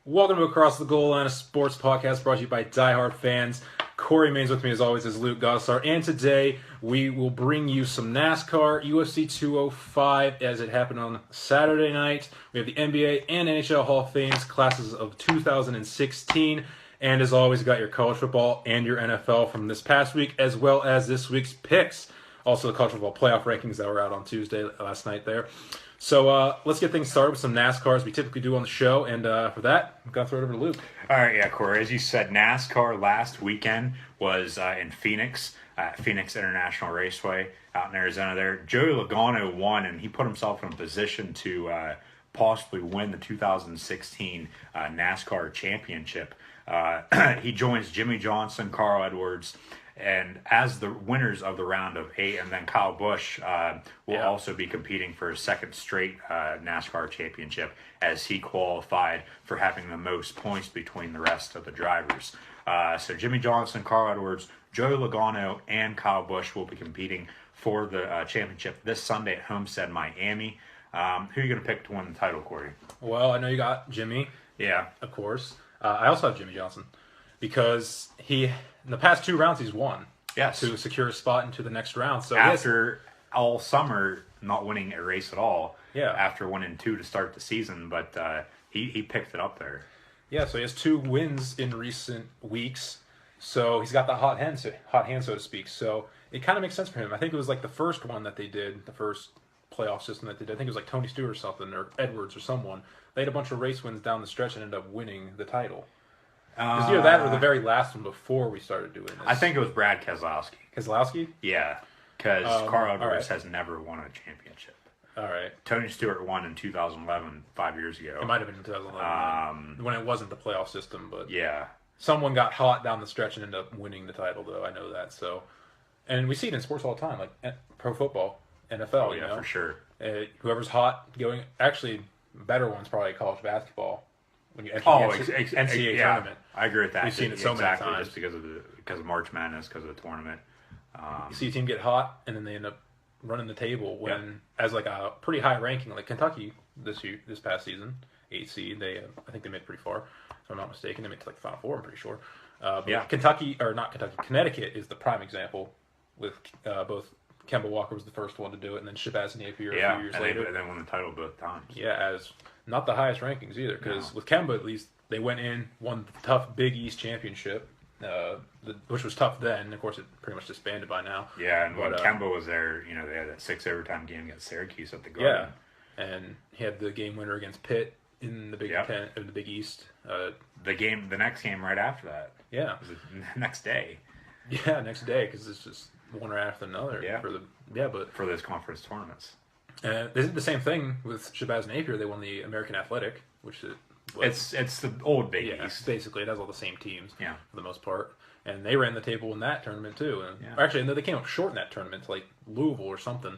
Welcome to Across the Goal Line, a sports podcast brought to you by diehard fans. Corey Maines with me as always is Luke Gossar, and today we will bring you some NASCAR, UFC 205 as it happened on Saturday night. We have the NBA and NHL Hall of Fame's classes of 2016, and as always, you got your college football and your NFL from this past week, as well as this week's picks. Also, the college football playoff rankings that were out on Tuesday last night there. So let's get things started with some NASCAR as we typically do on the show. And for that, I'm going to throw it over to Luke. All right, yeah, Corey. As you said, NASCAR last weekend was in Phoenix, Phoenix International Raceway out in Arizona there. Joey Logano won, and he put himself in a position to possibly win the 2016 NASCAR championship. He joins Jimmy Johnson, Carl Edwards, and as the winners of the round of 8, and then Kyle Busch will also be competing for a second straight NASCAR championship as he qualified for having the most points between the rest of the drivers. So Jimmy Johnson, Carl Edwards, Joey Logano, and Kyle Busch will be competing for the championship this Sunday at Homestead, Miami. Who are you going to pick to win the title, Corey? Well, I know you got Jimmy. Yeah. Of course. I also have Jimmy Johnson because in the past 2 rounds he's won. Yes. To secure a spot into the next round. So after all summer not winning a race at all. Yeah. After winning 2 to start the season, but he picked it up there. Yeah, so he has 2 wins in recent weeks. So he's got the hot hand, so to speak. So it kind of makes sense for him. I think it was like the first one that they did, the first playoff system that they did. I think it was like Tony Stewart or something, or Edwards or someone. They had a bunch of race wins down the stretch and ended up winning the title. It was either that or the very last one before we started doing this. I think it was Brad Keselowski. Keselowski? Yeah, because Carl Edwards right. has never won a championship. All right. Tony Stewart won in 2011, 5 years ago. It might have been in 2011 when it wasn't the playoff system, but yeah, someone got hot down the stretch and ended up winning the title, though. I know that. So, and we see it in sports all the time, like pro football, NFL. Oh, yeah, for sure. Whoever's hot going. Actually, better ones probably college basketball. When you enter the NCAA tournament. I agree with that. We've seen it so many times. Just because of March Madness, because of the tournament. You see a team get hot, and then they end up running the table when, as like a pretty high ranking, like Kentucky this past season, 8 seed. I think they made it pretty far, if I'm not mistaken. They made it to like the Final Four. I'm pretty sure. Connecticut is the prime example with both. Kemba Walker was the first one to do it, and then Shabazz Napier a few years later. And then won the title both times. Yeah, as not the highest rankings either, because with Kemba at least they went in, won the tough Big East championship, which was tough then. Of course, it pretty much disbanded by now. Yeah, and when Kemba was there, they had that 6 overtime game against Syracuse at the Garden. Yeah, and he had the game winner against Pitt in the Big Ten, in the Big East. The next game right after that. Yeah, it was the next day. Yeah, next day, because it's just one right after another. Yeah. But for those conference tournaments. They did the same thing with Shabazz Napier. They won the American Athletic, which it's the old Big East. Basically, it has all the same teams for the most part. And they ran the table in that tournament too. And actually, they came up short in that tournament to like Louisville or something.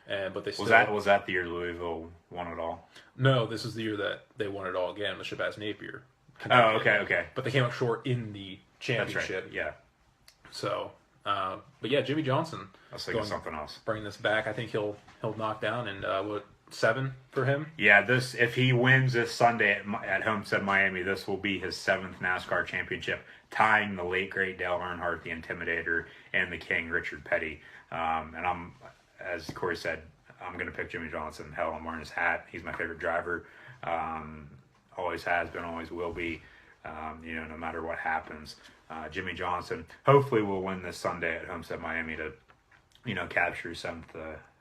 But they still, was that the year Louisville won it all? No, this is the year that they won it all again with Shabazz Napier. Oh, okay. But they came up short in the championship. That's right. Yeah. So, but yeah, Jimmy Johnson. I was thinking something else. Bringing this back, I think he'll knock down, and 7 for him. Yeah, if he wins this Sunday at Homestead, Miami, this will be his 7th NASCAR championship, tying the late great Dale Earnhardt, the Intimidator, and the King, Richard Petty. And as Corey said, I'm going to pick Jimmy Johnson. Hell, I'm wearing his hat. He's my favorite driver. Always has been, always will be. No matter what happens. Jimmy Johnson hopefully will win this Sunday at Homestead, Miami to, capture his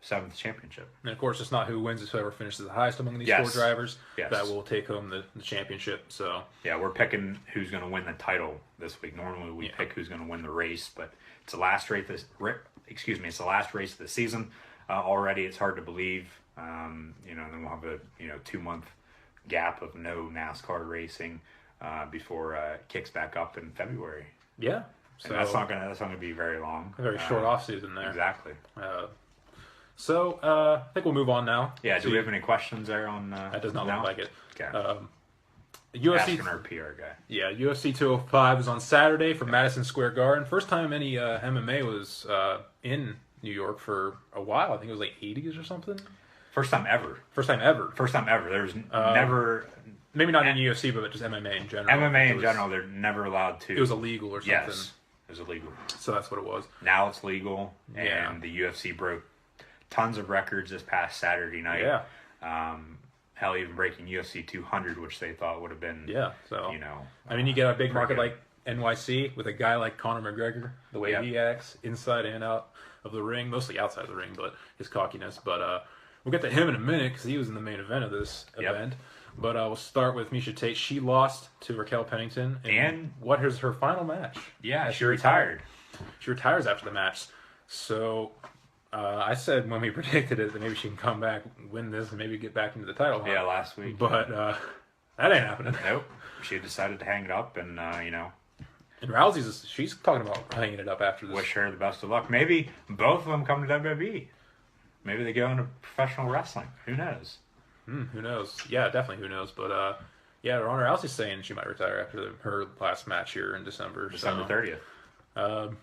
7th championship. And of course, it's not who wins; it's whoever finishes the highest among these 4 drivers that will take home the championship. So yeah, we're picking who's going to win the title this week. Normally, we pick who's going to win the race, but it's the last race. It's the last race of the season already. It's hard to believe. Then we'll have a 2-month gap of no NASCAR racing. Before it kicks back up in February. Yeah, so and that's not gonna be very long. A very short off season there. Exactly. So I think we'll move on now. Yeah. Do we have any questions there on? That does not look like it. Okay. UFC. Asking our PR guy. Yeah, UFC 205 is on Saturday from Madison Square Garden. First time any MMA was in New York for a while. I think it was like 80s or something. First time ever. First time ever. There's never maybe not in UFC, but just MMA in general. MMA in general, they're never allowed to. It was illegal or something. Yes, it was illegal. So that's what it was. Now it's legal, Yeah. and the UFC broke tons of records this past Saturday night. Yeah. Hell, even breaking UFC 200, which they thought would have been, Yeah. So you know. I mean, you get a big market good. like NYC with a guy like Conor McGregor, the way Yep. he acts inside and out of the ring, mostly outside the ring, but his cockiness. But we'll get to him in a minute because he was in the main event of this event. But we'll start with Miesha Tate. She lost to Raquel Pennington. And what is her final match? Yeah, she retired. She retires after the match. So I said when we predicted it that maybe she can come back, win this, and maybe get back into the title hunt. Yeah, last week. But that ain't happening. Nope. She decided to hang it up, and you know. And Rousey's, she's talking about hanging it up after this. Wish her the best of luck. Maybe both of them come to WWE. Maybe they go into professional wrestling. Who knows? Who knows? Yeah, definitely who knows. But yeah, Ronda Rousey's saying she might retire after her last match here in December. December 30th.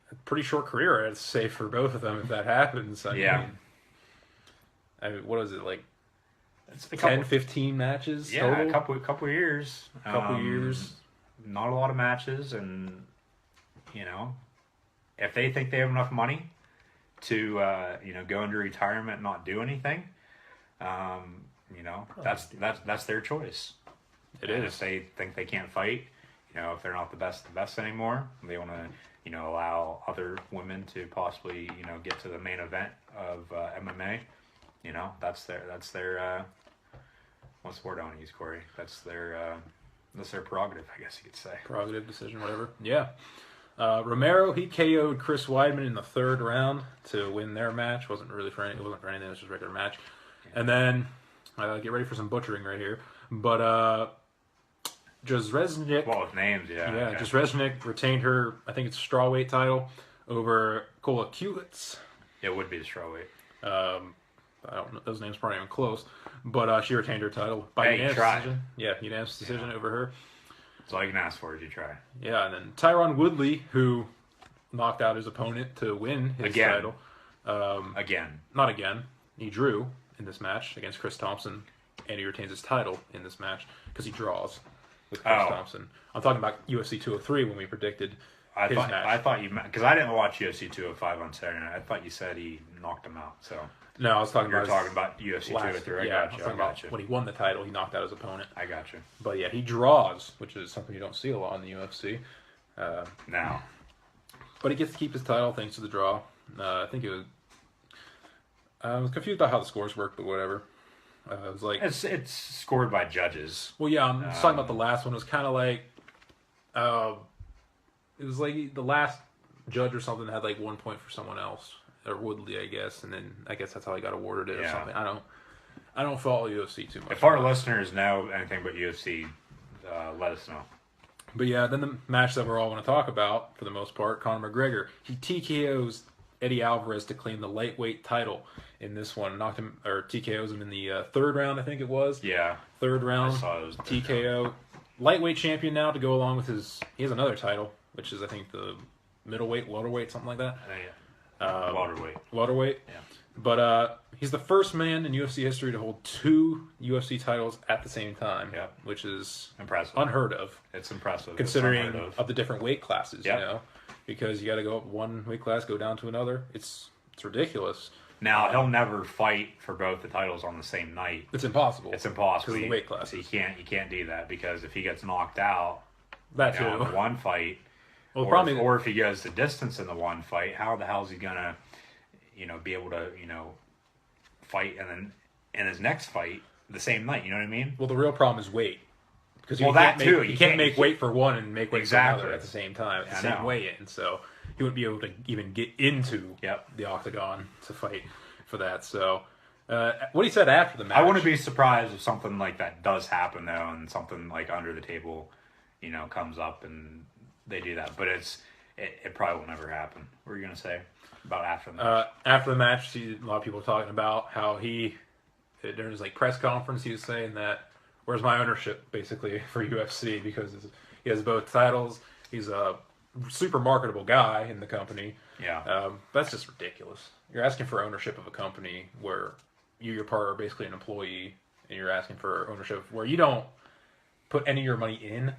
A pretty short career, I'd say, for both of them if that happens. I mean, what is it, like It's a 10, 15 matches yeah, total? a couple years. Years. Not a lot of matches, and you know, if they think they have enough money to you know, go into retirement and not do anything, you know, that's their choice. It And is. if they think they can't fight, you know, if they're not the best anymore, they want to, you know, allow other women to possibly, you know, get to the main event of MMA. You know, that's their what's the word I want to use, Corey? That's their prerogative, I guess you could say. Prerogative, decision, whatever. Yeah. Romero, he KO'd Chris Weidman in the third round to win their match. It wasn't for anything, it was just a regular match. And then, get ready for some butchering right here. But Jazreznik. Well, with names, yeah. Yeah, okay. Jazreznik retained her, I think it's strawweight title, over Kola Kulitz. It would be the strawweight. I don't know, those names probably even close. But she retained her title by unanimous decision. Yeah, unanimous decision over her. That's all you can ask for is you try. Yeah, and then Tyron Woodley, who knocked out his opponent to win his title. Again. Not again. He drew in this match against Chris Thompson, and he retains his title in this match because he draws with Chris Thompson. I'm talking about UFC 203 when we predicted his match. I thought you meant, because I didn't watch UFC 205 on Saturday night. I thought you said he knocked him out. So No, I was talking you're about talking about UFC 203. I was talking about when he won the title, he knocked out his opponent. I got you. But yeah, he draws, which is something you don't see a lot in the UFC. Now. But he gets to keep his title thanks to the draw. I think it was. I was confused about how the scores worked, but whatever. It was like It's scored by judges. Well, yeah, I'm just talking about the last one. It was kind of like, it was like the last judge or something had like 1 point for someone else, or Woodley, I guess, and then I guess that's how he got awarded it or something. I don't follow UFC too much. If our listeners know anything about UFC, let us know. But yeah, then the match that we're all going to talk about for the most part, Conor McGregor, he TKOs Eddie Alvarez to claim the lightweight title in this one. Knocked him, or TKOs him in the third round, I think it was. Yeah. Third round. I saw it was the third TKO. Lightweight champion now to go along with his. He has another title, which is I think the middleweight, welterweight, something like that. Welterweight. Welterweight. Yeah. But he's the first man in UFC history to hold two UFC titles at the same time. Yeah. Which is Impressive. unheard of. It's impressive. Considering It's unheard of the different weight classes, Yep. you know, because you got to go up one weight class, go down to another. It's ridiculous. Now he'll never fight for both the titles on the same night. It's impossible. It's impossible. Because of the weight classes. You can't do that, because if he gets knocked out, That you know, too. in one fight, Well, the problem is, or if he goes the distance in the one fight, how the hell is he gonna, you know, be able to, you know, fight and then in his next fight the same night? You know what I mean? well, the real problem is weight. Because Well, that too. You can't make weight for one and make weight Exactly. for another at the same time. At the I same know. weigh-in, so he wouldn't be able to even get into Yep. the octagon to fight for that. So, what he said after the match, I wouldn't be surprised if something like that does happen though, and something like under the table, you know, comes up and they do that. But it probably will never happen. What were you gonna say about after the match? After the match, a lot of people were talking about how during his like press conference, he was saying that, "Where's my ownership?" basically for UFC, because he has both titles. He's a super marketable guy in the company. Yeah. That's just ridiculous. You're asking for ownership of a company where you, your partner, are basically an employee, and you're asking for ownership where you don't put any of your money in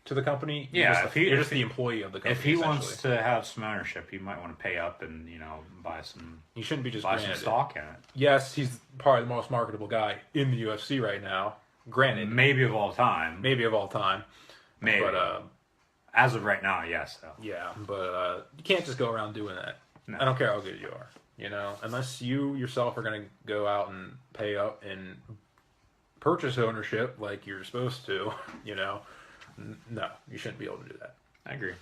to the company. Yeah, you're just the employee of the company. If he wants to have some ownership, he might want to pay up and buy some. He shouldn't be just buy some stock in it. Yes, he's probably the most marketable guy in the UFC right now. Granted, maybe of all time. Maybe, but as of right now, yes. Though. Yeah, but you can't just go around doing that. No. I don't care how good you are, unless you yourself are going to go out and pay up and purchase ownership like you're supposed to, no, you shouldn't be able to do that. I agree.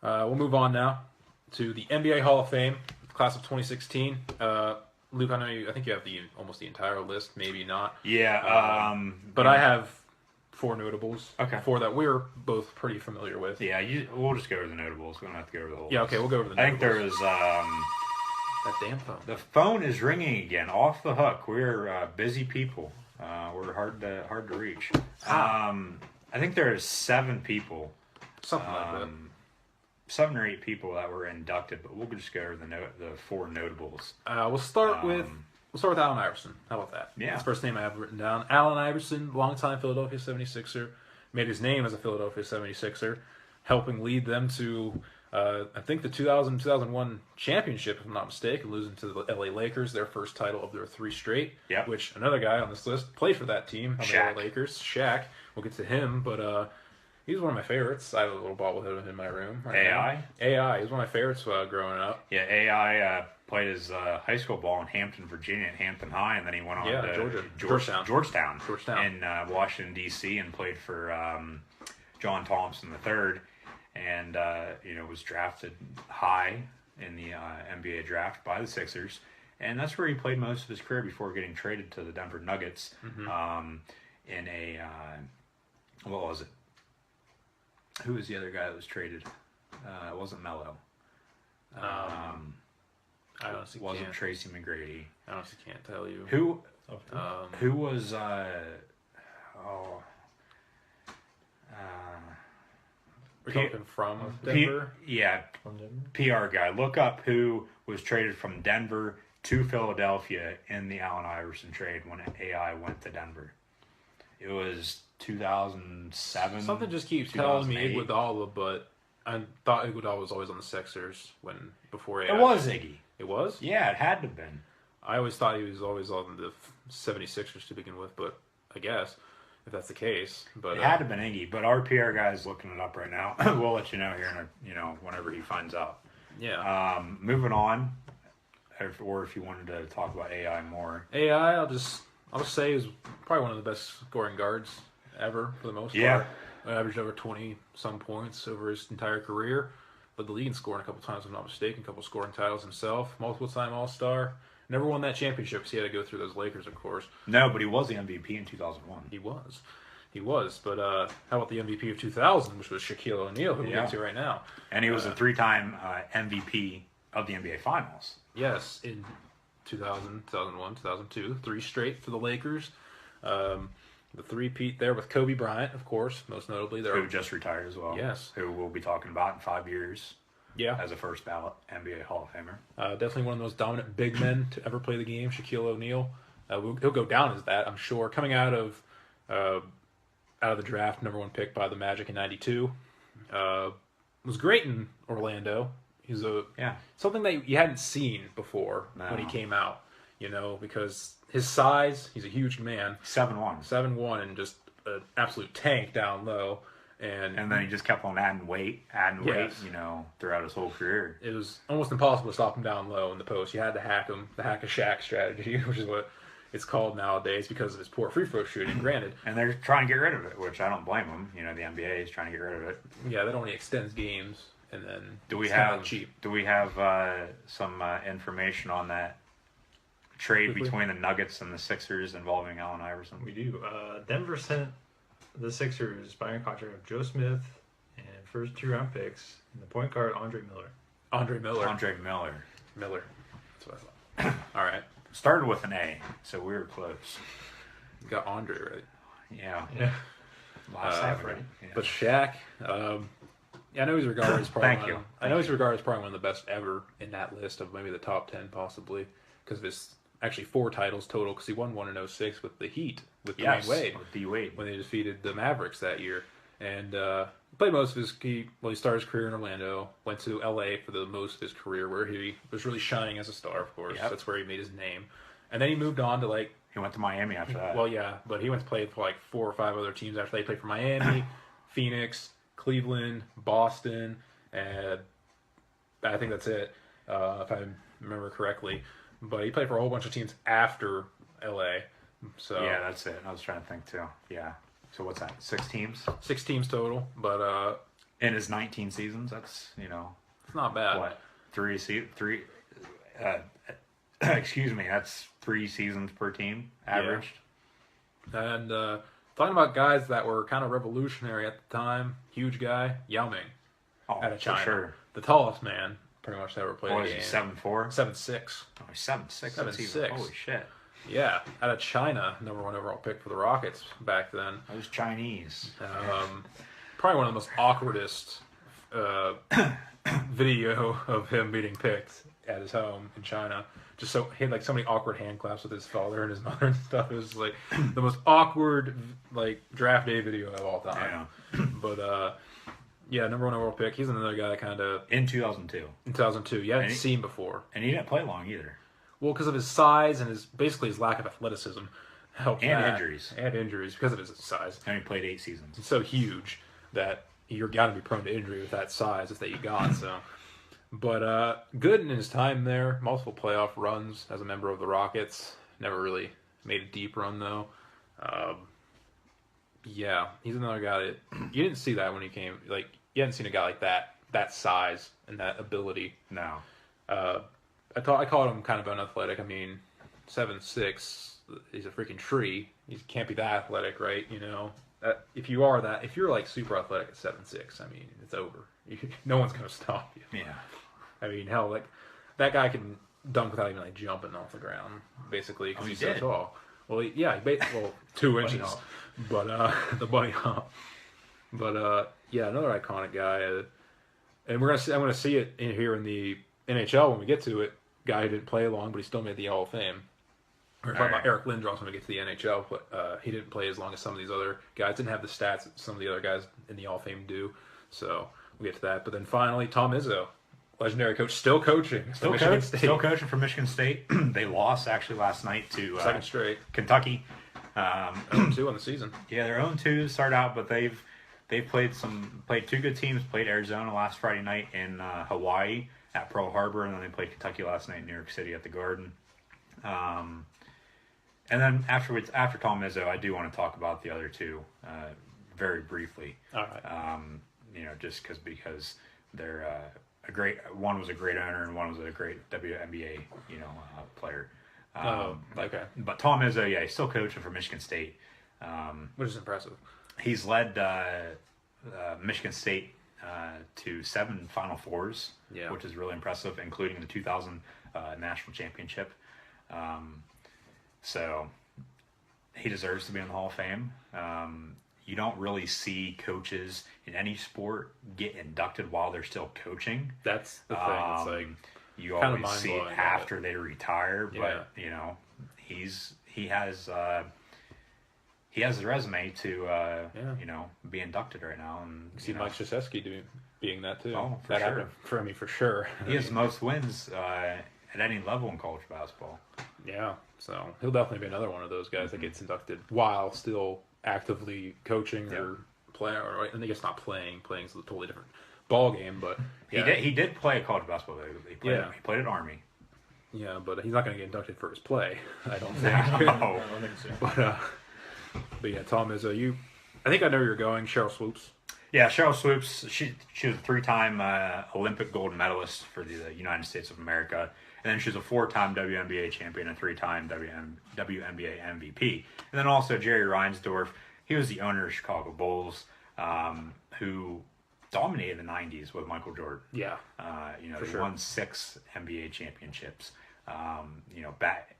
We'll move on now to the NBA Hall of Fame, class of 2016. Luke, I think you have almost the entire list, maybe not. Yeah. But I have 4 notables. Okay. 4 that we're both pretty familiar with. Yeah, we'll just go over the notables. We don't have to go over the whole list. Okay, we'll go over the notables. I think there is... that damn phone. The phone is ringing again, off the hook. We're busy people. We're hard to reach. I think there's 7 people. Something like that. 7 or 8 people that were inducted, but we'll just go over the 4 notables. We'll start with Allen Iverson. How about that? Yeah. That's the first name I have written down. Allen Iverson, longtime Philadelphia 76er, made his name as a Philadelphia 76er, helping lead them to, I think, the 2000-2001 championship, if I'm not mistaken, losing to the LA Lakers, their first title of their 3 straight. Yep. Which another guy on this list played for that team, on the LA Lakers, Shaq. We'll get to him, but he's one of my favorites. I have a little bobblehead in my room. AI? AI. He's one of my favorites growing up. Yeah, AI played his high school ball in Hampton, Virginia at Hampton High, and then he went on to Georgetown in Washington, D.C., and played for John Thompson III, and was drafted high in the NBA draft by the Sixers. And that's where he played most of his career before getting traded to the Denver Nuggets in a... what was it? Who was the other guy that was traded? It wasn't Melo. I honestly wasn't can't. Tracy McGrady. I honestly can't tell you. Who was? We're talking from Denver. From Denver? PR guy. Look up who was traded from Denver to Philadelphia in the Allen Iverson trade when AI went to Denver. It was 2007. Something just keeps telling me Iguodala, but I thought Iguodala was always on the Sixers before AI. It was Iggy. It was? Yeah, it had to have been. I always thought he was always on the 76ers to begin with, but I guess if that's the case. But it had to have been Iggy, but our PR guy is looking it up right now. We'll let you know here, whenever he finds out. Yeah. Moving on, or if you wanted to talk about AI more. AI, I'll just say is probably one of the best scoring guards ever for the most part. Averaged over 20-some points over his entire career. Led the league in scoring a couple times, if I'm not mistaken. A couple scoring titles himself. Multiple-time All-Star. Never won that championship because he had to go through those Lakers, of course. No, but he was the MVP in 2001. He was. But how about the MVP of 2000, which was Shaquille O'Neal, who we'll get to right now. And he was a 3-time MVP of the NBA Finals. Yes, in 2000, 2001, 2002. 3 straight for the Lakers. The three-peat there with Kobe Bryant, of course, most notably. Who just retired as well. Yes. Who we'll be talking about in 5 years. Yeah. As a first ballot NBA Hall of Famer. Definitely one of the most dominant big men to ever play the game, Shaquille O'Neal. He'll go down as that, I'm sure. Coming out of the draft, number 1 pick by the Magic in '92. Was great in Orlando. He's something that you hadn't seen before when he came out, because his size, he's a huge man. 7'1". 7'1", and just an absolute tank down low. And then he just kept on adding weight, throughout his whole career. It was almost impossible to stop him down low in the post. You had to hack him, the hack a Shaq strategy, which is what it's called nowadays because of his poor free throw shooting, granted. And they're trying to get rid of it, which I don't blame them. The NBA is trying to get rid of it. Yeah, that only extends games, and then do we have some information on that trade between the Nuggets and the Sixers involving Allen Iverson? We do. Denver sent the Sixers buying a contract of Joe Smith and first 2-round picks and the point guard Andre Miller. Andre Miller. That's what I thought. All right. Started with an A, so we were close. You got Andre right. Yeah. Last half right. Yeah. But Shaq, I know he's regarded as probably he's regarded as probably one of the best ever in that list of maybe the top 10 possibly because of his actually 4 titles total because he won one in 06 with the Heat with Yes, Dwayne Wade with D Wade. when they defeated the Mavericks that year. And played most of his he started his career in Orlando, went to LA for the most of his career where he was really shining as a star, of course. Yep. That's where he made his name. And then he moved on to like He went to Miami after that. well, yeah, but he went to play for like 4 or 5 other teams after they played for Miami, Phoenix, Cleveland, Boston, and I think that's it, if I remember correctly. But he played for a whole bunch of teams after LA. So Yeah, that's it. I was trying to think too. Yeah. So what's that? 6 teams 6 teams total, but in his 19 seasons. That's it's not bad. what 3 excuse me. That's 3 seasons per team averaged. And talking about guys that were kind of revolutionary at the time, huge guy, Yao Ming, Oh, out of for China, sure. the tallest man pretty much ever played What the is game. he? 7'4"? 7'6". Oh, he's 7'6". That's 7'6". even- Holy shit! Yeah, out of China, number 1 overall pick for the Rockets back then. Those Chinese. Probably one of the most awkwardest video of him being picked at his home in China. Just so he had like so many awkward hand claps with his father and his mother and stuff. It was like the most awkward like draft day video of all time. Yeah. But yeah, number 1 overall pick. He's another guy that kind of In 2002, in 2002. You hadn't And he- seen before. and he didn't play long either. Well, because of his size and his basically his lack of athleticism helped And that. injuries. And injuries because of his size. And he played 8 seasons. It's so huge that you're got to be prone to injury with that size that you got. So, but good in his time there. Multiple playoff runs as a member of the Rockets. Never really made a deep run though. Yeah, he's another guy that you didn't see that when he came. Like you hadn't seen a guy like that size and that ability. No. I called him kind of unathletic. I mean, 7'6", he's a freaking tree. He can't be that athletic, right? You know, if you're like super athletic at 7'6", I mean, it's over. No one's gonna stop you. Yeah. I mean, hell, like that guy can dunk without even like jumping off the ground, basically, because Oh, he he's so did? tall. Well, yeah, 2 inches, hop. but the bunny hop. But yeah, another iconic guy, and I'm gonna see it here in the NHL when we get to it. Guy who didn't play long, but he still made the Hall of Fame. We're talking about Eric Lindros when we get to the NHL, but he didn't play as long as some of these other guys. Didn't have the stats that some of the other guys in the Hall of Fame do. So we'll get to that. But then finally, Tom Izzo, legendary coach, still coaching. Still coaching for Michigan State. They lost actually last night to Second straight. Kentucky. 0-2 on the season. Yeah, they're 0-2 to start out, but they've played 2 good teams. Played Arizona last Friday night in Hawaii at Pearl Harbor, and then they played Kentucky last night in New York City at the Garden. And then after Tom Izzo, I do want to talk about the other 2 very briefly. All right. Just because they're one was a great owner and one was a great WNBA player. Okay. But Tom Izzo, yeah, he's still coaching for Michigan State. Which is impressive. He's led Michigan State to 7 Final Fours, Yeah. which is really impressive, including the 2000 national championship. So he deserves to be in the Hall of Fame. You don't really see coaches in any sport get inducted while they're still coaching. That's the thing. It's like You kinda always see it mind-blowing, after they retire, but Yeah. he has the resume to be inducted right now, and see Mike Krzyzewski being that too. Oh, for that sure. happened for me for sure. he has the most wins at any level in college basketball. Yeah, so he'll definitely be another one of those guys that gets inducted while still actively coaching or playing. Or I think it's not playing. Playing is a totally different ball game. But yeah, He did play a college basketball. He played at Army. Yeah, but he's not going to get inducted for his play. I don't think. No. I don't think so. But yeah, Tom Izzo, I think I know where you're going. Cheryl Swoops. Yeah, Cheryl Swoops. She was a 3-time Olympic gold medalist for the United States of America, and then she was a 4-time WNBA champion, a 3-time WNBA MVP, and then also Jerry Reinsdorf. He was the owner of Chicago Bulls, who dominated the '90s with Michael Jordan. Yeah, They won 6 NBA championships. Back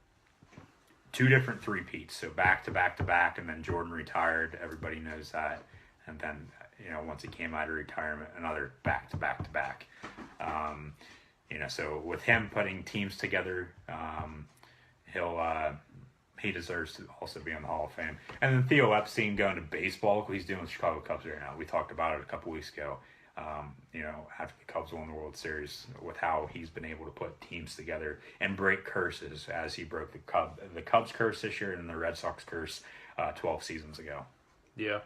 2 different three-peats, so back to back to back, and then Jordan retired. Everybody knows that, and then once he came out of retirement, another back to back to back. So with him putting teams together, he deserves to also be in the Hall of Fame. And then Theo Epstein going to baseball, he's doing the Chicago Cubs right now. We talked about it a couple weeks ago. After the Cubs won the World Series, with how he's been able to put teams together and break curses, as he broke the Cubs curse this year and the Red Sox curse 12 seasons ago. Yeah.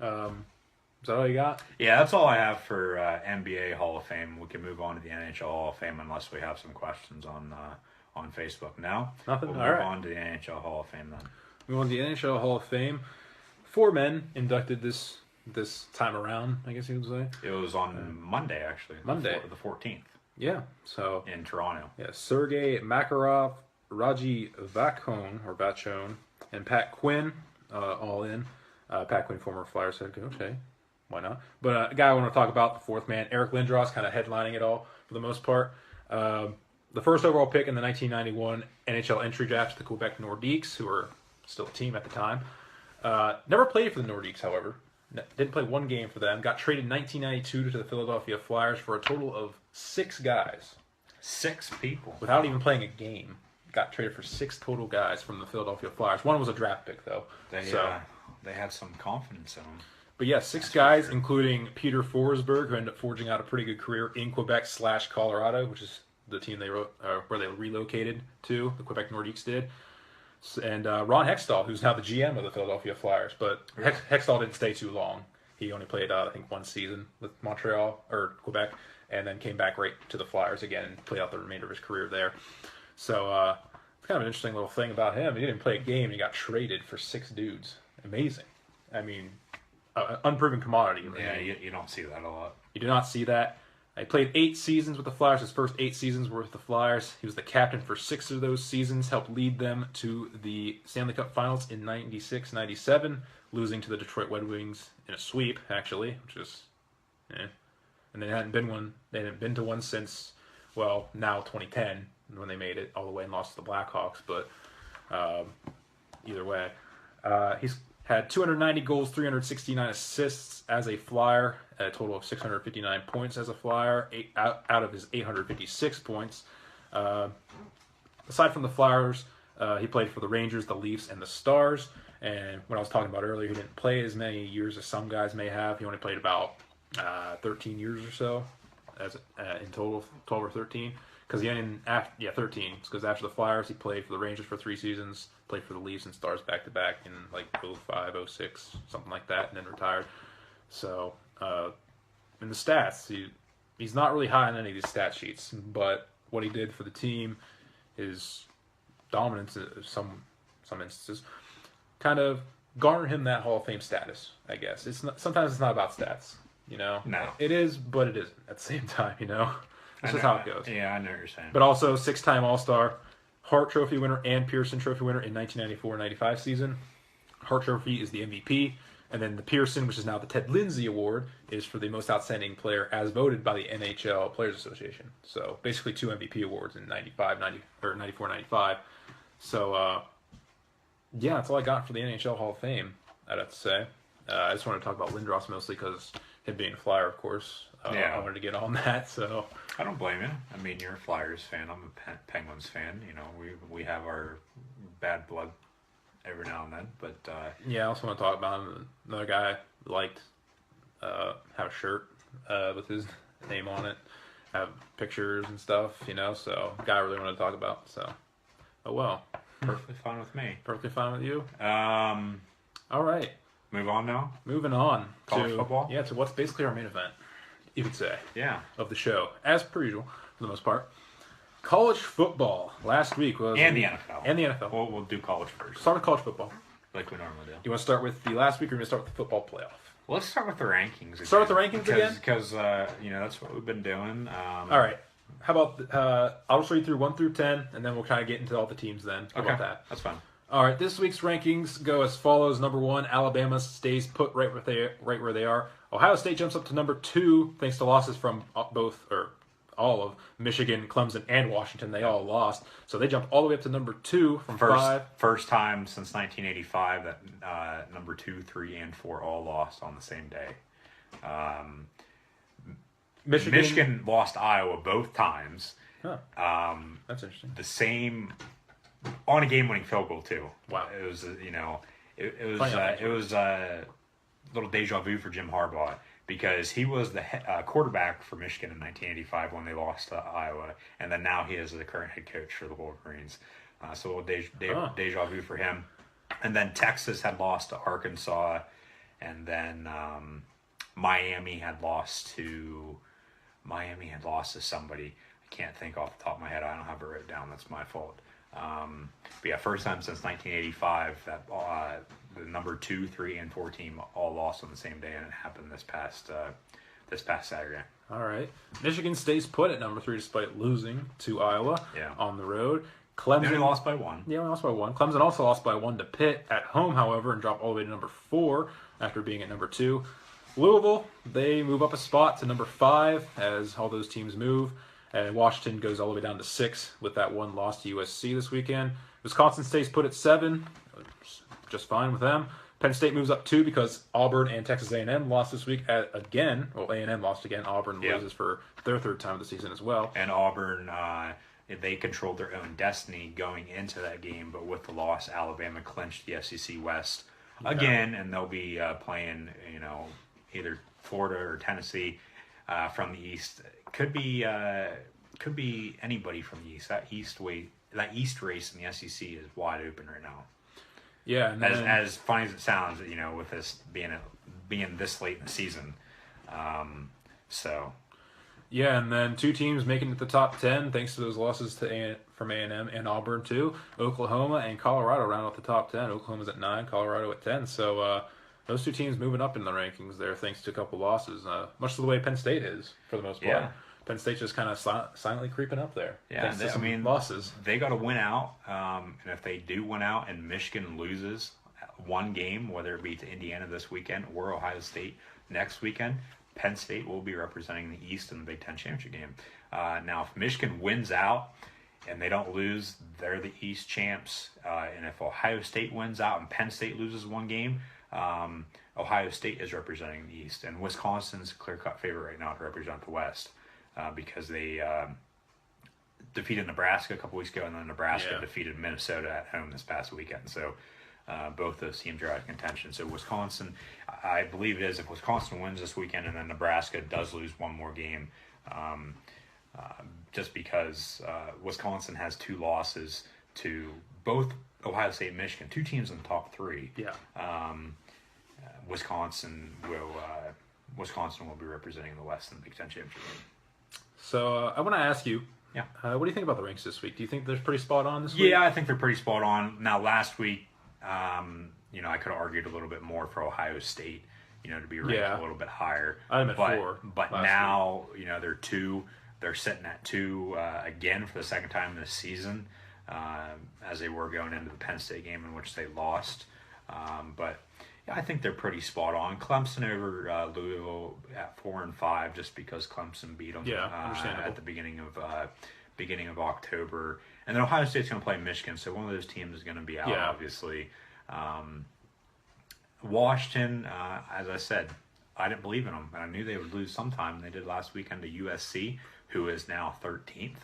Is that all you got? Yeah, that's all I have for NBA Hall of Fame. We can move on to the NHL Hall of Fame unless we have some questions on Facebook. No? Nothing? We'll All move right. on to the NHL Hall of Fame then. We won the NHL Hall of Fame. 4 men inducted this time around, I guess you would say. It was on Monday, actually. Monday. The 14th. Yeah. So In Toronto. yeah, Sergei Makarov, Raji Vachon, and Pat Quinn, all in. Pat Quinn, former Flyers head coach. Okay, why not? But a guy I want to talk about, the 4th man, Eric Lindros, kind of headlining it all for the most part. The first overall pick in the 1991 NHL entry draft, the Quebec Nordiques, who were still a team at the time. Never played for the Nordiques, however. Didn't play one game for them. Got traded in 1992 to the Philadelphia Flyers for a total of 6 guys. 6 people. Without even playing a game. Got traded for 6 total guys from the Philadelphia Flyers. One was a draft pick, though. They had some confidence in them. But yeah, 6 guys, including Peter Forsberg, who ended up forging out a pretty good career in Quebec/Colorado, which is the team where they relocated to. The Quebec Nordiques did. And Ron Hextall, who's now the GM of the Philadelphia Flyers. But Hextall didn't stay too long. He only played, I think, 1 season with Montreal or Quebec, and then came back right to the Flyers again and played out the remainder of his career there. So it's kind of an interesting little thing about him. He didn't play a game. He got traded for 6 dudes. Amazing. I mean, unproven commodity. Yeah, you don't see that a lot. You do not see that. He played 8 seasons with the Flyers. His first 8 seasons were with the Flyers. He was the captain for 6 of those seasons, helped lead them to the Stanley Cup Finals in 96-97, losing to the Detroit Red Wings in a sweep, actually, which is, And they hadn't been to one since, well, now 2010, when they made it all the way and lost to the Blackhawks. But either way, he's had 290 goals, 369 assists as a Flyer, a total of 659 points as a Flyer, out of his 856 points. Aside from the Flyers, he played for the Rangers, the Leafs, and the Stars. And when I was talking about earlier, he didn't play as many years as some guys may have. He only played about 13 years or so, in total, 12 or 13. Because 13. Because after the Flyers, he played for the Rangers for 3 seasons, played for the Leafs and Stars back to back in like 05, 06, something like that, and then retired. So, in the stats, he's not really high on any of these stat sheets, but what he did for the team, his dominance in some instances, kind of garnered him that Hall of Fame status, I guess. Sometimes it's not about stats, No. It is, but it isn't at the same time, That's just how it goes. Yeah, I know what you're saying. But also 6-time All-Star, Hart Trophy winner, and Pearson Trophy winner in 1994-95 season. Hart Trophy is the MVP, and then the Pearson, which is now the Ted Lindsay Award, is for the most outstanding player as voted by the NHL Players Association. So basically 2 MVP awards in 94-95. So yeah, that's all I got for the NHL Hall of Fame, I'd have to say. I just wanted to talk about Lindros mostly because him being a Flyer, of course. I wanted to get on that, so... I don't blame you. I mean, you're a Flyers fan. I'm a Penguins fan. We have our bad blood every now and then, but... Yeah, I also want to talk about another guy who liked have a shirt with his name on it, have pictures and stuff, so guy I really want to talk about, so... Oh, well. Perfectly fine with me. Perfectly fine with you? All right. Move on now? Moving on. College football? Yeah, to what's basically our main event, you could say. Yeah. Of the show, as per usual, for the most part. College football last week was... And the NFL. And the NFL. We'll do college first. Start with college football. Like we normally do. Do you want to start with the last week, or are you going to start with the football playoff? Well, let's start with the rankings again. Start with the rankings again? Because, that's what we've been doing. All right. How about... I'll just read through 1 through 10, and then we'll kind of get into all the teams then. How about that? That's fine. All right, this week's rankings go as follows. Number 1, Alabama stays put right where they are. Ohio State jumps up to number 2 thanks to losses from all of Michigan, Clemson, and Washington. They all lost, so they jumped all the way up to number 2 from 5. First time since 1985 that number 2, 3, and 4 all lost on the same day. Michigan lost Iowa both times. Huh. That's interesting. The same on a game-winning field goal too. Wow. It was Funny it was a little deja vu for Jim Harbaugh because he was the quarterback for Michigan in 1985 when they lost to Iowa, and then now he is the current head coach for the Wolverines. So a little deja vu for him. And then Texas had lost to Arkansas, and then Miami had lost to somebody. I can't think off the top of my head. I don't have it written down. That's my fault. But yeah, first time since 1985 that the number 2, 3, and 4 team all lost on the same day, and it happened this past Saturday. All right. Michigan stays put at number 3 despite losing to Iowa on the road. Clemson They only lost by 1. Yeah, we lost by 1. Clemson also lost by 1 to Pitt at home, however, and dropped all the way to number 4 after being at number 2. Louisville, they move up a spot to number 5 as all those teams move. And Washington goes all the way down to 6 with that 1 loss to USC this weekend. Wisconsin stays put at 7, just fine with them. Penn State moves up 2 because Auburn and Texas A&M lost this week again. Well, A&M lost again. Auburn loses for their 3rd time of the season as well. And Auburn, they controlled their own destiny going into that game, but with the loss, Alabama clinched the SEC West again, and they'll be playing, either Florida or Tennessee from the East. Could be anybody from the East. That East race in the SEC is wide open right now. Yeah, and then, as funny as it sounds, with this being this late in the season, Yeah, and then 2 teams making it to the top 10 thanks to those losses from A&M and Auburn too. Oklahoma and Colorado round out the top 10. Oklahoma's at 9, Colorado at 10. So those 2 teams moving up in the rankings there thanks to a couple losses. Much to the way Penn State is for the most part. Yeah. Penn State's just kind of silently creeping up there. Yeah, thanks to some losses. They got to win out, and if they do win out and Michigan loses 1 game, whether it be to Indiana this weekend or Ohio State next weekend, Penn State will be representing the East in the Big Ten championship game. Now, if Michigan wins out and they don't lose, they're the East champs. And if Ohio State wins out and Penn State loses 1 game, Ohio State is representing the East. And Wisconsin's a clear-cut favorite right now to represent the West because they defeated Nebraska a couple weeks ago, and then Nebraska defeated Minnesota at home this past weekend. So both those teams are out of contention. So Wisconsin, I believe it is, if Wisconsin wins this weekend and then Nebraska does lose 1 more game, just because Wisconsin has 2 losses to both Ohio State and Michigan, 2 teams in the top 3. Yeah. Wisconsin will be representing the West in the Big Ten championship game. So I want to ask you, what do you think about the ranks this week? Do you think they're pretty spot on this week? Yeah, I think they're pretty spot on. Now, last week, I could have argued a little bit more for Ohio State, to be ranked a little bit higher. I'm at 4. But now, they're 2. They're sitting at 2 again for the 2nd time this season, as they were going into the Penn State game in which they lost. But yeah, I think they're pretty spot on. Clemson over Louisville at 4 and 5, just because Clemson beat them at the beginning of October. And then Ohio State's going to play Michigan, so one of those teams is going to be out, obviously. Washington, as I said, I didn't believe in them, and I knew they would lose sometime. They did last weekend to USC, who is now 13th.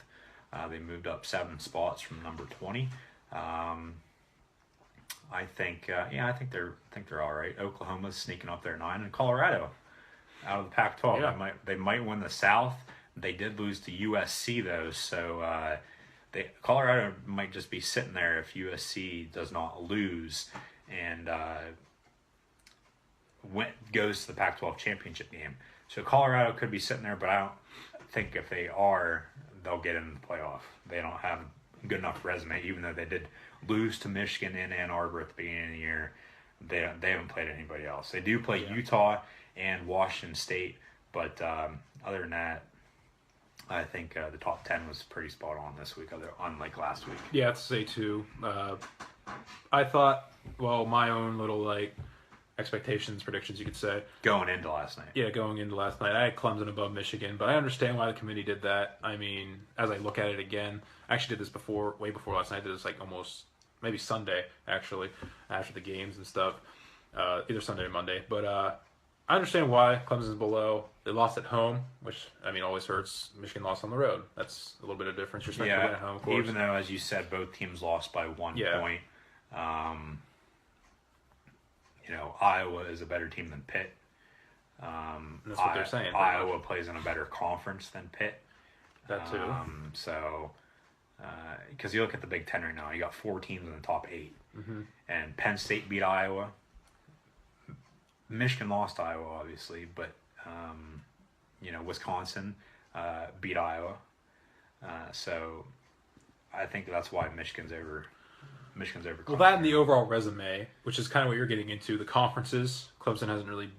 They moved up 7 spots from number 20. I think they're all right. Oklahoma's sneaking up there 9, and Colorado out of the Pac-12. Yeah. They might win the South. They did lose to USC though, so Colorado might just be sitting there if USC does not lose and goes to the Pac-12 championship game. So Colorado could be sitting there, but I don't think if they are, they'll get in the playoff. They don't have a good enough resume, even though they did lose to Michigan in Ann Arbor at the beginning of the year. They haven't played anybody else. They do play Utah and Washington State, but other than that, I think the top 10 was pretty spot on this week, unlike last week. Yeah, I'd say too. I thought, my own little expectations, predictions, you could say. Going into last night. Yeah, going into last night. I had Clemson above Michigan, but I understand why the committee did that. I mean, as I look at it again, I actually did this way before last night. I did this almost, maybe Sunday, actually, after the games and stuff. Either Sunday or Monday. But I understand why Clemson's below. They lost at home, which I mean always hurts. Michigan lost on the road. That's a little bit of difference. You're expected to win at home, of course. Even though, as you said, both teams lost by 1 point. Iowa is a better team than Pitt. That's what they're saying. Iowa plays in a better conference than Pitt. That too. Because you look at the Big Ten right now, you got 4 teams in the top 8, and Penn State beat Iowa. Michigan lost Iowa, obviously, but Wisconsin beat Iowa. So I think that's why Michigan's over. Well, that and the overall resume, which is kind of what you're getting into, the conferences. Clemson hasn't really.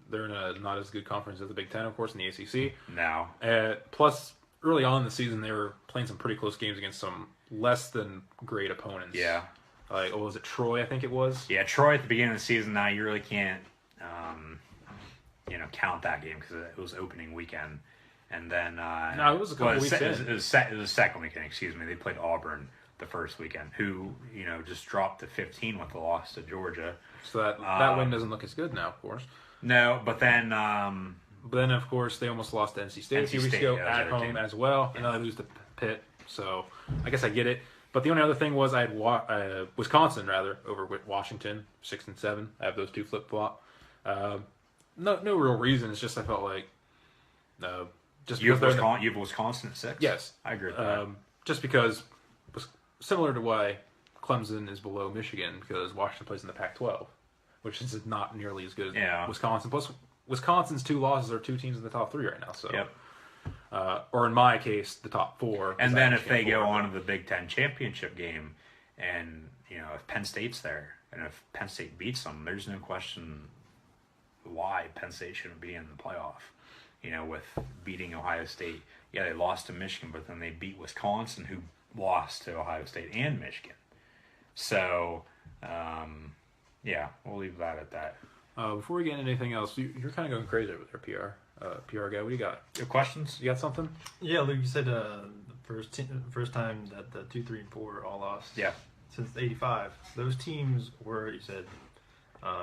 They're in a not as good conference as the Big Ten, of course, in the ACC. Now, plus, early on in the season, they were playing some pretty close games against some less than great opponents. Yeah. Like, what was it, Troy, I think it was? Yeah, Troy at the beginning of the season, now you really can't, count that game because it was opening weekend. And then... no, it was a couple weeks in. It was the second weekend, excuse me. They played Auburn the first weekend, who, just dropped to 15 with the loss to Georgia. So that win doesn't look as good now, of course. No, but then... But then, of course, they almost lost to NC State a few weeks ago at home as well, and now they lose to Pitt. So I guess I get it. But the only other thing was I had Wisconsin over Washington, 6 and 7. I have those two flip flop. No real reason. It's just I felt like just you because have Wisconsin at 6. Yes, I agree with that. Just because similar to why Clemson is below Michigan because Washington plays in the Pac-12, which is not nearly as good as Wisconsin. Plus, Wisconsin's 2 losses are 2 teams in the top 3 right now. So, or in my case, the top 4. And then if they go on to the Big Ten championship game, and if Penn State's there, and if Penn State beats them, there's no question why Penn State shouldn't be in the playoff. With beating Ohio State, they lost to Michigan, but then they beat Wisconsin, who lost to Ohio State and Michigan. So, we'll leave that at that. Before we get into anything else, you're kind of going crazy over there, PR guy. What do you got? Your questions? You got something? Yeah, Luke, you said the first time that the 2, 3, and 4 all lost. Yeah. Since '85, those teams were, you said,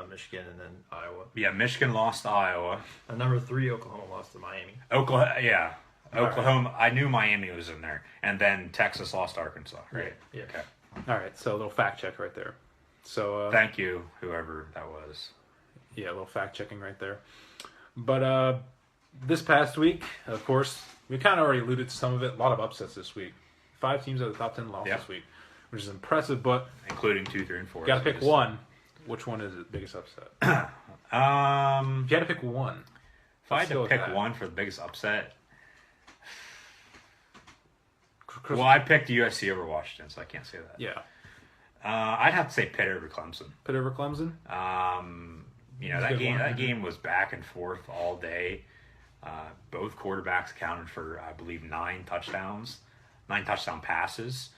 Michigan and then Iowa. Yeah, Michigan lost to Iowa. And number 3, Oklahoma lost to Miami. Oklahoma. Right. I knew Miami was in there, and then Texas lost to Arkansas. Right. Yeah. Okay. All right. So a little fact check right there. So thank you, whoever that was. Yeah, a little fact checking right there. But this past week, of course, we kind of already alluded to some of it. A lot of upsets this week. 5 teams out of the top 10 lost this week, which is impressive. But including 2, 3, and 4. Got to pick one. Which one is the biggest upset? If you had to pick one. If I had to pick one for the biggest upset, well, I picked USC over Washington, so I can't say that. Yeah. I'd have to say Pitt over Clemson. Pitt over Clemson? That game was back and forth all day. Both quarterbacks accounted for, I believe, 9 touchdown passes.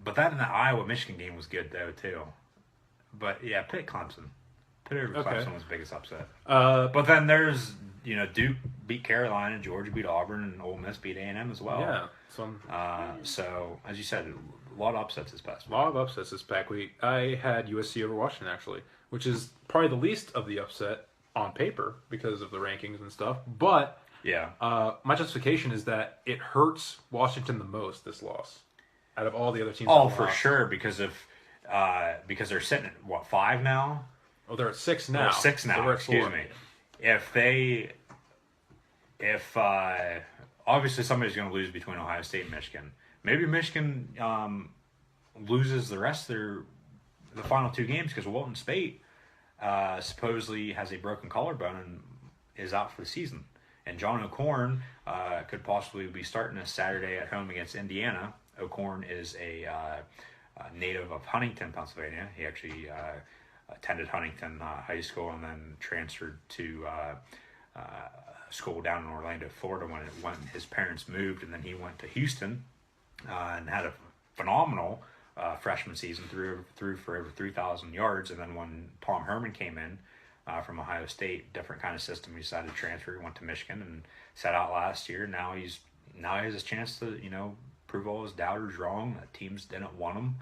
But that in the Iowa-Michigan game was good, though, too. But, yeah, Pitt Clemson. Pitt over Clemson was the biggest upset. But then there's, Duke beat Carolina, Georgia beat Auburn, and Ole Miss beat A&M as well. Yeah. So, as you said, a lot of upsets this past week. A lot of upsets this past week. I had USC over Washington, actually, which is probably the least of the upset on paper because of the rankings and stuff. But my justification is that it hurts Washington the most, this loss, out of all the other teams. Oh, for sure, because they're sitting at, 5 now? Oh, they're at 6 now. 6 now, excuse me. If obviously somebody's going to lose between Ohio State and Michigan. Maybe Michigan loses the rest of the final 2 games because Walton State supposedly has a broken collarbone and is out for the season. And John O'Korn could possibly be starting this Saturday at home against Indiana. O'Korn is a native of Huntington, Pennsylvania. He actually attended Huntington High School and then transferred to school down in Orlando, Florida when his parents moved, and then he went to Houston and had a phenomenal freshman season, threw for over 3,000 yards, and then when Tom Herman came in from Ohio State, different kind of system, he decided to transfer. He went to Michigan and sat out last year. Now he has his chance to prove all his doubters wrong. That teams didn't want him.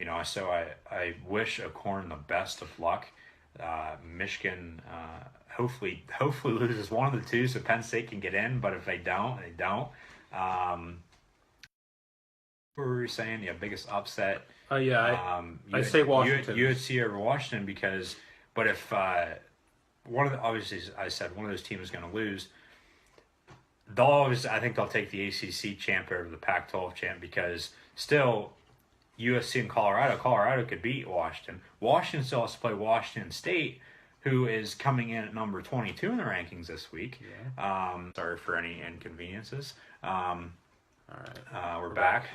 I wish Ocorn the best of luck. Michigan hopefully loses one of the two so Penn State can get in, but if they don't, they don't. What were we saying? Yeah, biggest upset. I say Washington. USC over Washington but if obviously I said one of those teams is going to lose. I think they'll take the ACC champ over the Pac-12 champ because still USC and Colorado could beat Washington. Washington still has to play Washington State, who is coming in at number 22 in the rankings this week. Yeah. Sorry for any inconveniences. All right, we're back.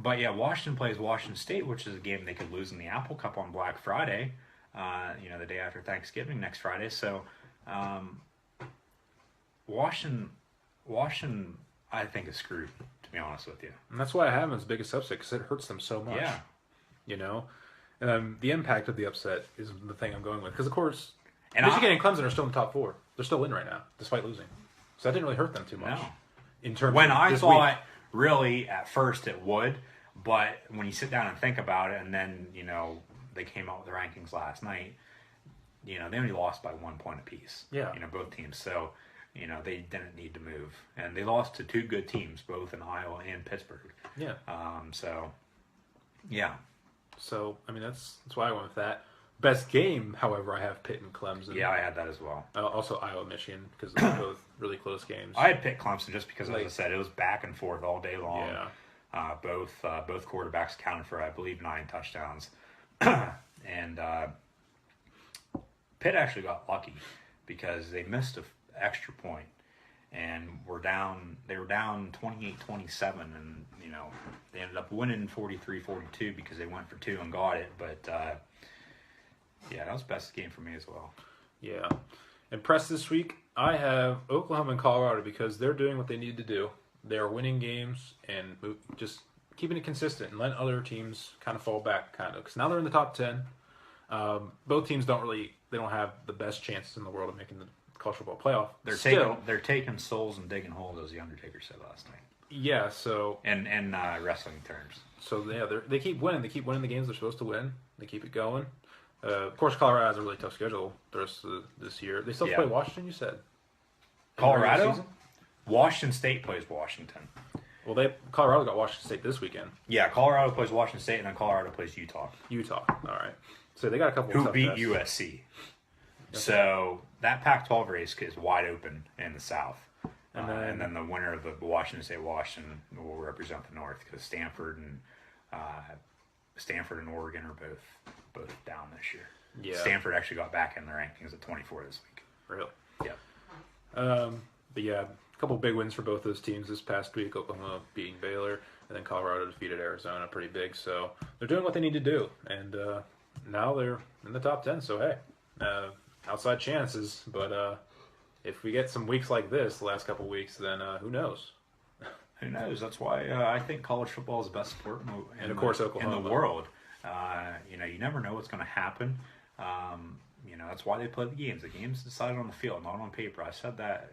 But yeah, Washington plays Washington State, which is a game they could lose in the Apple Cup on Black Friday. The day after Thanksgiving, next Friday. So, Washington, I think is screwed, to be honest with you. And that's why I have them as biggest upset, because it hurts them so much. Yeah. The impact of the upset is the thing I'm going with. Because, of course, Michigan and Clemson are still in the top 4. They're still in right now, despite losing. So that didn't really hurt them too much. No. In terms when of I this thought, week. really, at first it would. But when you sit down and think about it, and then, they came out with the rankings last night, they only lost by 1 point apiece. Yeah. Both teams. So, they didn't need to move. And they lost to 2 good teams, both in Iowa and Pittsburgh. Yeah. Yeah. So, that's why I went with that. Best game, however, I have Pitt and Clemson. Yeah, I had that as well. Also Iowa, Michigan, because they're both really close games. I had Pitt Clemson just because, as I said, it was back and forth all day long. Yeah. Both quarterbacks accounted for, I believe, 9 touchdowns. And Pitt actually got lucky because they missed an extra point and they were down 28-27, and they ended up winning 43-42 because they went for 2 and got it. But that was the best game for me as well. Yeah. Impressed this week, I have Oklahoma and Colorado because they're doing what they need to do. They're winning games and just keeping it consistent and letting other teams kind of fall back, because now they're in the top 10. Both teams don't have the best chances in the world of making the college football playoff. They're taking souls and digging holes, as the Undertaker said last night. Yeah, so in wrestling terms. So yeah, they keep winning. They keep winning the games they're supposed to win. They keep it going. Of course, Colorado has a really tough schedule the rest of this year. They still play Washington. You said Colorado. Washington State plays Washington. Well, Colorado got Washington State this weekend. Yeah, Colorado plays Washington State, and then Colorado plays Utah. All right. So they got a couple. Who beat USC? Okay. So that Pac-12 race is wide open in the South, and then the winner of the Washington State Washington will represent the North because Stanford and Oregon are both down this year. Yeah. Stanford actually got back in the rankings at 24 this week. Really? Yeah. But yeah, a couple big wins for both those teams this past week. Oklahoma beating Baylor, and then Colorado defeated Arizona pretty big. So they're doing what they need to do, and now they're in the top 10. So hey, outside chances, but if we get some weeks like this, the last couple weeks, then who knows? Who knows? That's why I think college football is the best sport and of course Oklahoma in the world. You never know what's going to happen. That's why they play the games. The game's decided on the field, not on paper. I said that,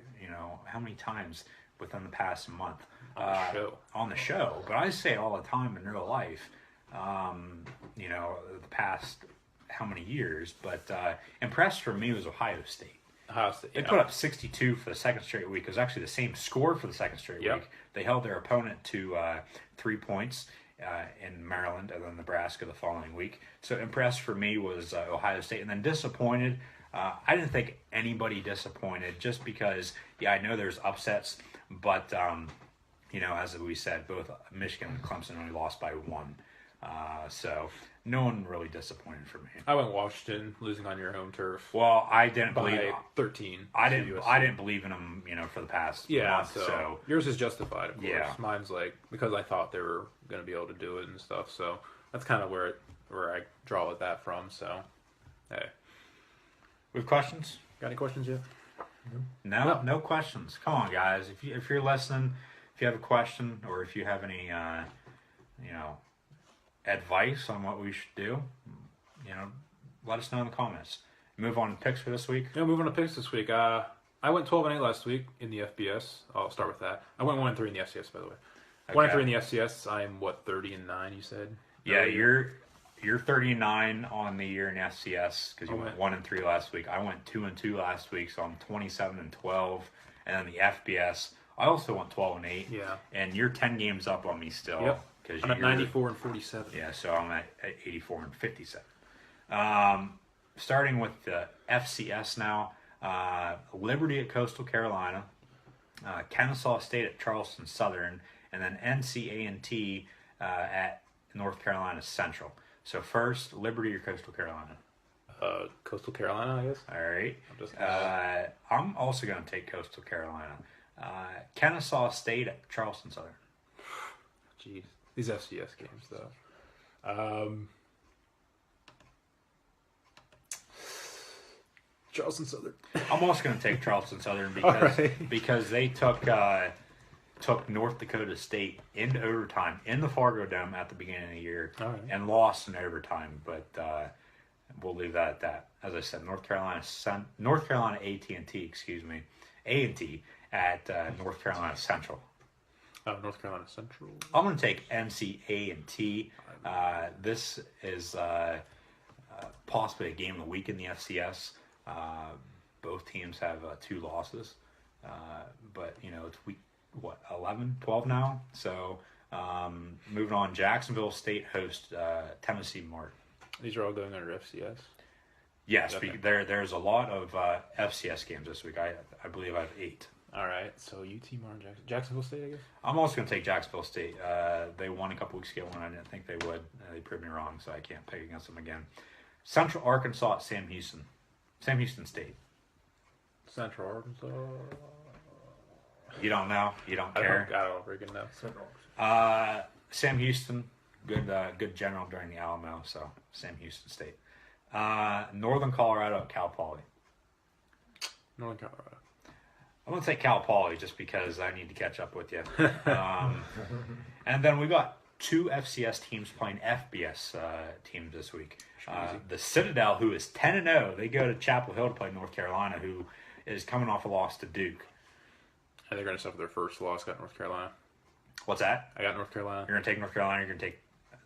how many times within the past month on the show. But I say it all the time in real life. The past how many years? But impressed for me was Ohio State. They put up 62 for the second straight week. It was actually the same score for the second straight week. They held their opponent to 3 points in Maryland and then Nebraska the following week. So impressed for me was Ohio State. And then disappointed, I didn't think anybody disappointed just because, I know there's upsets. But, as we said, both Michigan and Clemson only lost by 1. So no one really disappointed for me. I went Washington losing on your home turf. Well, I didn't believe 13. I didn't believe in them, for the past month. So yours is justified, of course. Yeah. Mine's because I thought they were going to be able to do it and stuff. So that's kind of where I draw with that from. So hey, we have questions? Got any questions yet? No questions. Come on, guys. If you're listening, if you have a question or if you have any advice on what we should do, let us know in the comments. Move on to picks for this week. Yeah, moving on to picks this week. I went 12-8 last week in the FBS. I'll start with that. I went 1-3 in the FCS, by the way. 1-3 in the FCS. I'm 30-9. You said. Yeah, earlier? you're 39 on the year in FCS because you Okay. went 1-3 last week. I went 2-2 last week, so I'm 27-12. And then the FBS, I also went 12-8. Yeah. And you're 10 games up on me still. Yep. Because I'm at 94-47. Yeah, so I'm at 84-57. Starting with the FCS now, Liberty at Coastal Carolina, Kennesaw State at Charleston Southern, and then NC-A&T at North Carolina Central. So first, Liberty or Coastal Carolina? Coastal Carolina, I guess. All right. I'm I'm also going to take Coastal Carolina. Kennesaw State at Charleston Southern. Jeez, these FCS games though. Charleston Southern. I'm also going to take Charleston Southern because they took North Dakota State into overtime in the Fargo Dome at the beginning of the year and lost in overtime. But we'll leave that at that. As I said, North Carolina AT&T, excuse me, A&T at North Carolina Central. North Carolina Central. I'm going to take NC-A&T. This is possibly a game of the week in the FCS. Both teams have 2 losses, but it's week 11, 12 now. So moving on, Jacksonville State hosts Tennessee Martin. These are all going under FCS. Yes, there's a lot of FCS games this week. I believe I have 8. All right, so UT Martin, Jacksonville State, I guess. I'm also going to take Jacksonville State. They won a couple weeks ago when I didn't think they would. They proved me wrong, so I can't pick against them again. Central Arkansas at Sam Houston State. Central Arkansas. You don't know? You don't care? I don't freaking know. Sam Houston, good general during the Alamo, so Sam Houston State. Northern Colorado at Cal Poly. Northern Colorado. I'm going to say Cal Poly just because I need to catch up with you. And then we got 2 FCS teams playing FBS teams this week. The Citadel, who is 10-0, they go to Chapel Hill to play North Carolina, who is coming off a loss to Duke. And they're going to suffer their first loss. Got North Carolina. What's that? I got North Carolina. You're going to take North Carolina. You're going to take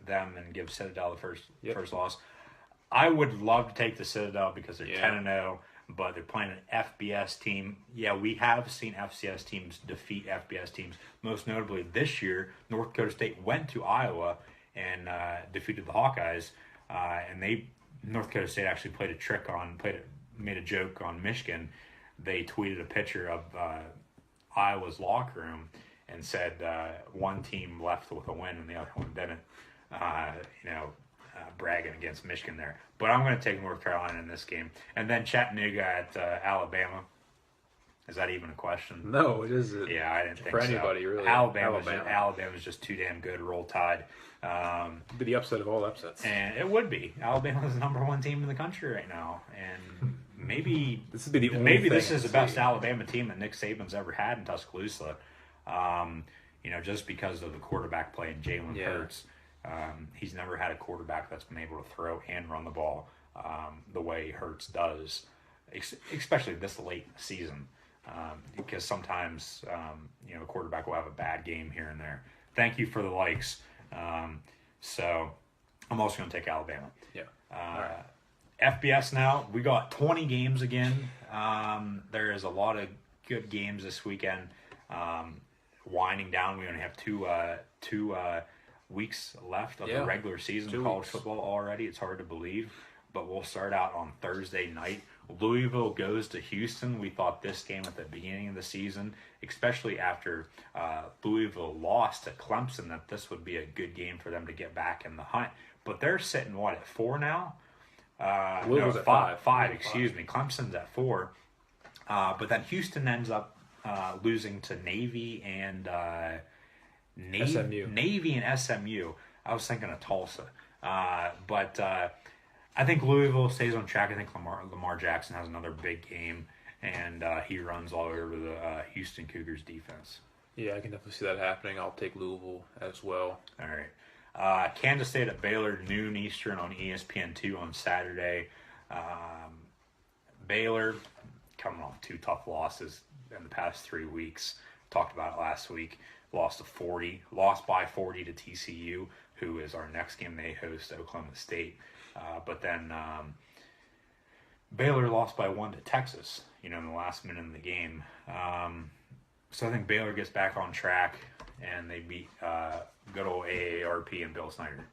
them and give Citadel the first loss. I would love to take the Citadel because they're 10-0, but they're playing an FBS team. Yeah, we have seen FCS teams defeat FBS teams. Most notably this year, North Dakota State went to Iowa and defeated the Hawkeyes. And North Dakota State actually made a joke on Michigan. They tweeted a picture of Iowa's locker room and said one team left with a win and the other one didn't. Bragging against Michigan there. But I'm going to take North Carolina in this game. And then Chattanooga at Alabama. Is that even a question? No, it isn't. Yeah, I didn't think for anybody, so. really. Alabama's just too damn good. Roll Tide. Be the upset of all upsets. And it would be. Alabama's the number 1 team in the country right now. And maybe this would be the only maybe thing this is the best Alabama team that Nick Saban's ever had in Tuscaloosa. Just because of the quarterback play in Jalen Hurts. He's never had a quarterback that's been able to throw and run the ball the way Hurts does, especially this late in the season. Because sometimes, a quarterback will have a bad game here and there. Thank you for the likes. So I'm also going to take Alabama. Yeah. Right. FBS now, we got 20 games again. There is a lot of good games this weekend. Winding down, we only have two weeks left of the regular season of college football already. It's hard to believe, but we'll start out on Thursday night. Louisville goes to Houston. We thought this game at the beginning of the season, especially after Louisville lost to Clemson, that this would be a good game for them to get back in the hunt. But they're sitting, at 4 now? Louisville's at 5. 5, excuse me. Clemson's at 4. But then Houston ends up losing to Navy and SMU. Navy and SMU. I was thinking of Tulsa. But I think Louisville stays on track. I think Lamar Jackson has another big game, and he runs all over the Houston Cougars defense. Yeah, I can definitely see that happening. I'll take Louisville as well. All right. Kansas State at Baylor, noon Eastern on ESPN2 on Saturday. Baylor coming off 2 tough losses in the past 3 weeks. Talked about it last week. lost by 40 to TCU, who is our next game. They host Oklahoma State. But then Baylor lost by 1 to Texas, in the last minute of the game. So I think Baylor gets back on track, and they beat good old AARP and Bill Snyder.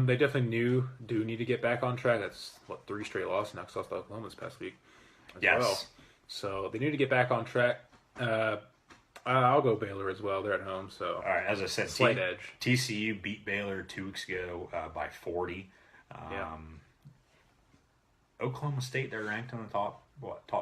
They definitely do need to get back on track. That's 3 straight losses. Next lost to Oklahoma this past week as well. So they need to get back on track. I'll go Baylor as well. They're at home, so all right. As I said, slight edge. TCU beat Baylor 2 weeks ago by 40. Oklahoma State, they're ranked in the top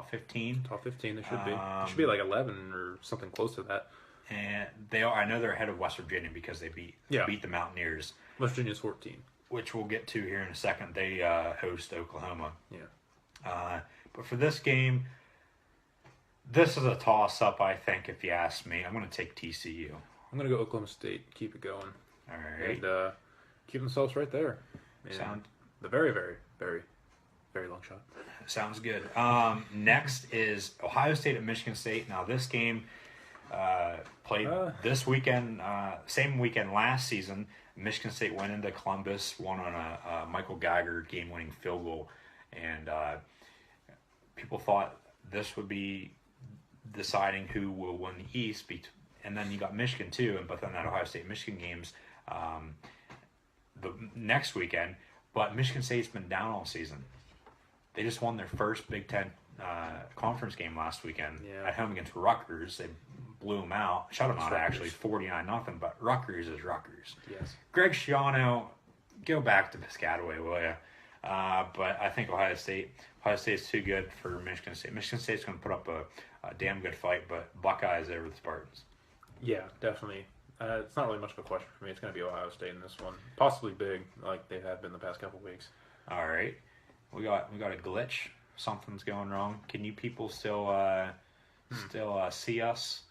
15. Top 15, they should be. It should be like 11 or something close to that. And I know they're ahead of West Virginia because they beat the Mountaineers. West Virginia's 14. Which we'll get to here in a second. They host Oklahoma. Yeah. But for this game, this is a toss-up, I think, if you ask me. I'm going to take TCU. I'm going to go Oklahoma State. Keep it going. All right. And keep themselves right there. And the very, very, very, very long shot. Sounds good. Next is Ohio State at Michigan State. Now, this game played this weekend, same weekend last season. Michigan State went into Columbus, won on a Michael Geiger game-winning field goal. And people thought this would be deciding who will win the East. And then you got Michigan, too. But then that Ohio State-Michigan games the next weekend. But Michigan State's been down all season. They just won their first Big Ten conference game last weekend at home against Rutgers. They blew them out, shut them out actually, 49-0. But Rutgers is Rutgers. Yes. Greg Schiano, go back to Piscataway, will you? But I think Ohio State's too good for Michigan State. Michigan State's going to put up a damn good fight, but Buckeyes over the Spartans. Yeah, definitely. It's not really much of a question for me. It's going to be Ohio State in this one, possibly big, like they have been the past couple of weeks. All right, we got a glitch. Something's going wrong. Can you people still see us?